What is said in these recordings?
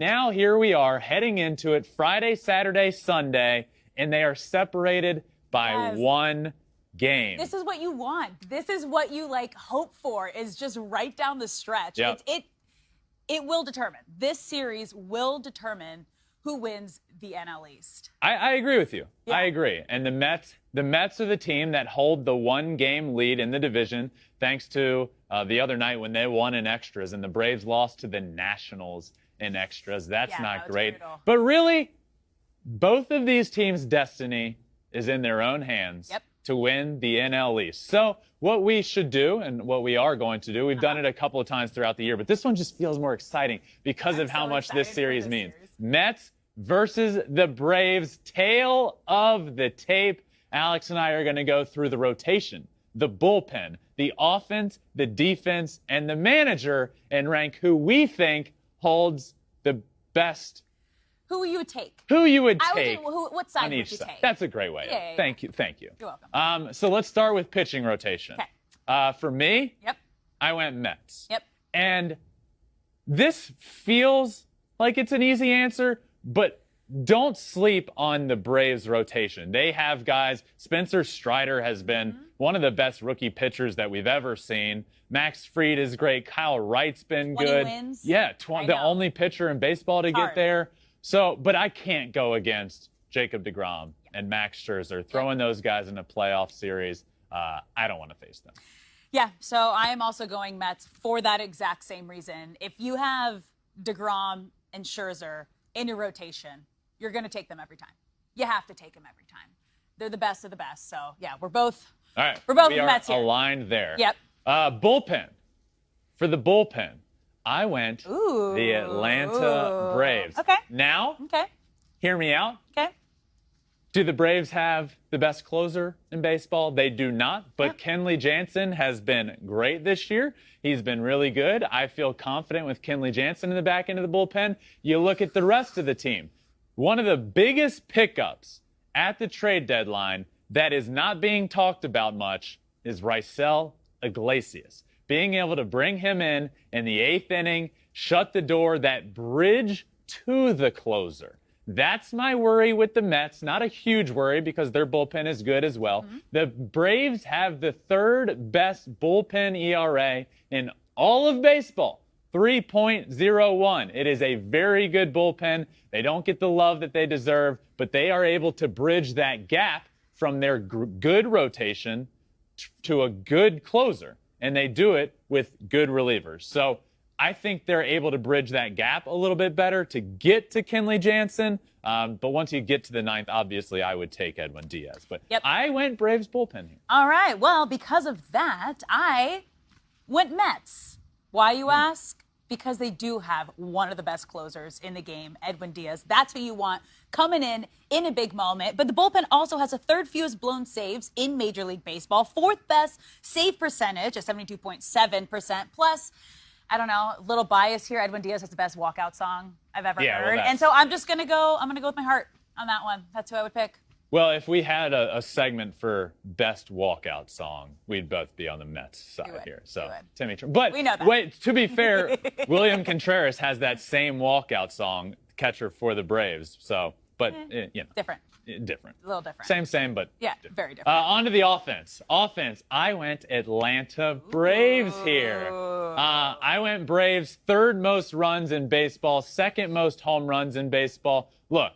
Now here we are heading into it Friday, Saturday, Sunday, and they are separated by one game. This is what you want. This is what you hope for, is just right down the stretch. Yep. It will determine. This series will determine who wins the NL East. I agree with you. Yeah. I agree. And the Mets are the team that hold the one-game lead in the division, thanks to the other night when they won in extras, and the Braves lost to the Nationals in extras. That's not great. Brutal. But really, both of these teams' destiny is in their own hands to win the NL East. So what we should do, and what we are going to do, we've done it a couple of times throughout the year, but this one just feels more exciting because of how much this series means. Mets versus the Braves, tail of the tape. Alex and I are going to go through the rotation, the bullpen, the offense, the defense, and the manager, and rank who we think holds the best. Who you would take? Who you would take? What side on each would you side. take? That's a great way. Yeah. Thank you. Thank you. You're welcome. So let's start with pitching rotation. Okay. For me, I went Mets. Yep. And this feels like it's an easy answer, but don't sleep on the Braves rotation. They have guys. Spencer Strider has been one of the best rookie pitchers that we've ever seen. Max Fried is great. Kyle Wright's been 20 good. Wins. Yeah, the only pitcher in baseball to get there. So, but I can't go against Jacob deGrom and Max Scherzer. Throwing those guys in a playoff series, I don't want to face them. Yeah, so I am also going Mets for that exact same reason. If you have deGrom and Scherzer in your rotation, you're going to take them every time. You have to take them every time. They're the best of the best. So, yeah, we're both Mets here. Aligned there. Yep. Bullpen. For the bullpen, I went the Atlanta Braves. Okay. Now, hear me out. Okay. Do the Braves have the best closer in baseball? They do not, but Kenley Jansen has been great this year. He's been really good. I feel confident with Kenley Jansen in the back end of the bullpen. You look at the rest of the team. One of the biggest pickups at the trade deadline that is not being talked about much is Raisel Iglesias. Being able to bring him in the 8th inning, shut the door, that bridge to the closer. That's my worry with the Mets. Not a huge worry because their bullpen is good as well. The Braves have the 3rd best bullpen ERA in all of baseball, 3.01. It is a very good bullpen. They don't get the love that they deserve, but they are able to bridge that gap from their good rotation to a good closer, and they do it with good relievers. So I think they're able to bridge that gap a little bit better to get to Kenley Jansen. But once you get to the 9th, obviously I would take Edwin Diaz. But I went Braves bullpen here. All right. Well, because of that, I went Mets. Why, you ask? Because they do have one of the best closers in the game, Edwin Diaz. That's who you want coming in a big moment. But the bullpen also has the 3rd fewest blown saves in Major League Baseball, 4th best save percentage at 72.7%. Plus, I don't know, a little bias here. Edwin Diaz has the best walkout song I've ever heard. And so I'm going to go with my heart on that one. That's who I would pick. Well, if we had a segment for best walkout song, we'd both be on the Mets side here. So, Timmy. But we know that. Wait, to be fair, William Contreras has that same walkout song, catcher for the Braves. So, but different. Different. A little different. Same, but different. Very different. On to the offense. I went Atlanta Braves here. I went Braves, 3rd most runs in baseball, 2nd most home runs in baseball. Look,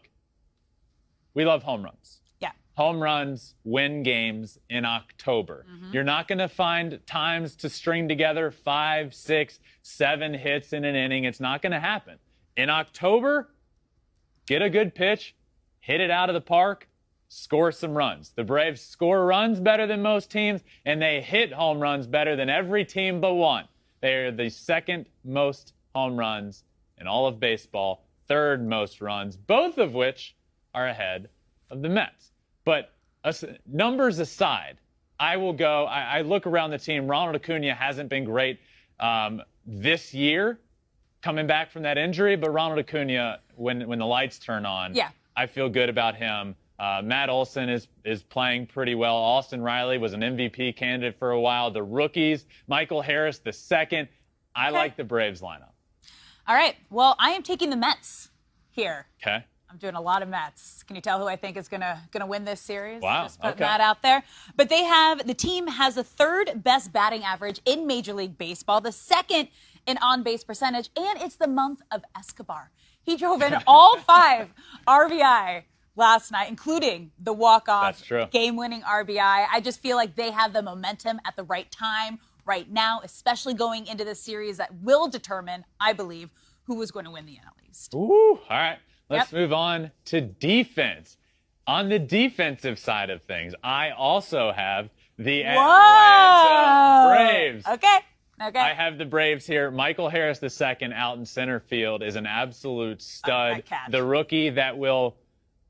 we love home runs. Yeah. Home runs win games in October. You're not going to find times to string together 5, 6, 7 hits in an inning. It's not going to happen. In October, get a good pitch, hit it out of the park, score some runs. The Braves score runs better than most teams, and they hit home runs better than every team but one. They are the 2nd most home runs in all of baseball, 3rd most runs, both of which are ahead of the Mets. But numbers aside, I will go. I look around the team. Ronald Acuna hasn't been great this year coming back from that injury, but Ronald Acuna, when the lights turn on, I feel good about him. Matt Olson is playing pretty well. Austin Riley was an MVP candidate for a while. The rookies, Michael Harris, the 2nd. I like the Braves lineup. All right. Well, I am taking the Mets here. Okay. I'm doing a lot of Mets. Can you tell who I think is gonna win this series? Wow. Just putting that out there. But the team has the third best batting average in Major League Baseball, the second in on-base percentage, and it's the month of Escobar. He drove in all 5 RBI last night, including the walk-off game-winning RBI. I just feel like they have the momentum at the right time right now, especially going into the series that will determine, I believe, who is going to win the NL East. Ooh, all right. Let's move on to defense. On the defensive side of things, I also have the Atlanta Braves. Okay. I have the Braves here. Michael Harris II out in center field is an absolute stud. The rookie that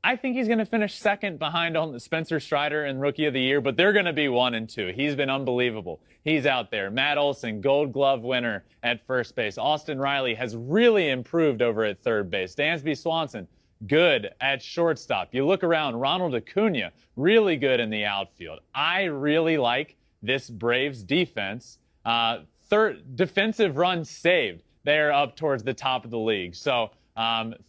I think he's going to finish second behind on Spencer Strider in Rookie of the Year, but they're going to be 1 and 2. He's been unbelievable. He's out there. Matt Olson, Gold Glove winner at first base. Austin Riley has really improved over at third base. Dansby Swanson, good at shortstop. You look around, Ronald Acuna, really good in the outfield. I really like this Braves defense. Third defensive runs saved. They're up towards the top of the league. So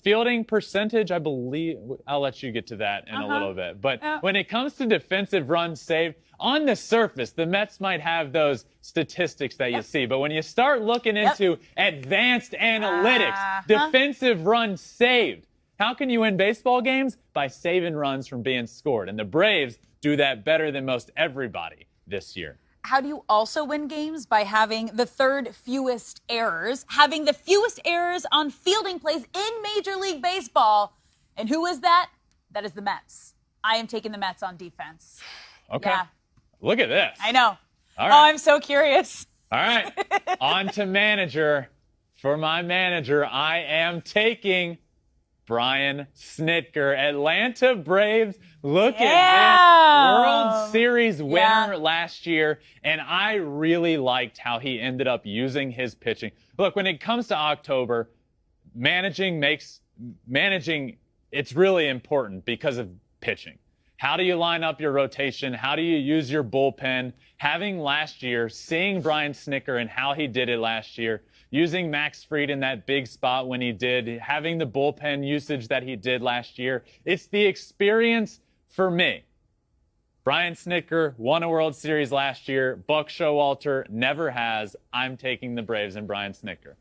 fielding percentage, I believe, I'll let you get to that in a little bit. But when it comes to defensive runs saved, on the surface, the Mets might have those statistics that you see. But when you start looking into advanced analytics, defensive runs saved, how can you win baseball games? By saving runs from being scored. And the Braves do that better than most everybody this year. How do you also win games? By having the third fewest errors, having the fewest errors on fielding plays in Major League Baseball. And who is that? That is the Mets. I am taking the Mets on defense. Okay. Yeah. Look at this. I know. All right. Oh, I'm so curious. All right. On to manager. For my manager, I am taking Brian Snitker. Atlanta Braves, look at this World Series winner last year, and I really liked how he ended up using his pitching. Look, when it comes to October, managing, it's really important because of pitching. How do you line up your rotation? How do you use your bullpen? Having last year, seeing Brian Snitker and how he did it last year, using Max Fried in that big spot when he did, having the bullpen usage that he did last year. It's the experience for me. Brian Snitker won a World Series last year. Buck Showalter never has. I'm taking the Braves and Brian Snitker.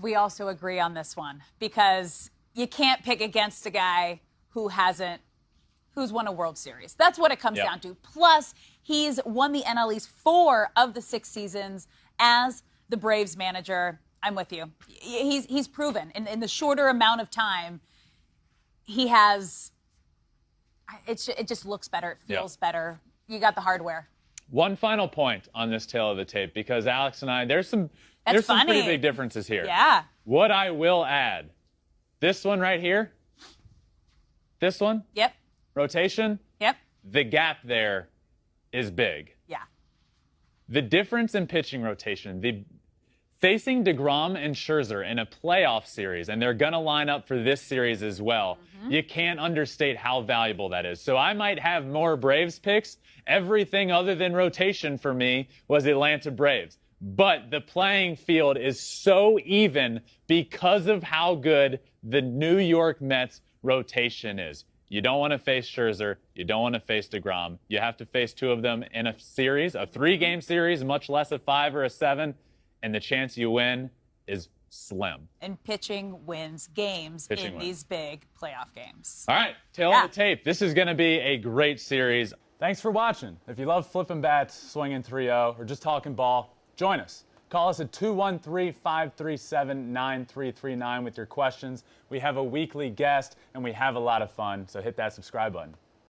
We also agree on this one because you can't pick against a guy who's won a World Series. That's what it comes down to. Plus, he's won the NL East 4 of the 6 seasons as the Braves manager. I'm with you. He's proven in the shorter amount of time, he has. It just looks better. It feels better. You got the hardware. One final point on this tail of the tape, because Alex and I, there's some pretty big differences here. Yeah. What I will add, this one right here, this one. Yep. Rotation. Yep. The gap there is big. Yeah. The difference in pitching rotation, facing DeGrom and Scherzer in a playoff series, and they're going to line up for this series as well, you can't understate how valuable that is. So I might have more Braves picks. Everything other than rotation for me was Atlanta Braves. But the playing field is so even because of how good the New York Mets rotation is. You don't want to face Scherzer. You don't want to face DeGrom. You have to face 2 of them in a series, a 3-game series, much less a 5 or a 7. And the chance you win is slim. And pitching wins games these big playoff games. All right, tail of the tape. This is going to be a great series. Thanks for watching. If you love Flippin Bats, swinging 3-0, or just talking ball, join us. Call us at 213-537-9339 with your questions. We have a weekly guest, and we have a lot of fun, so hit that subscribe button.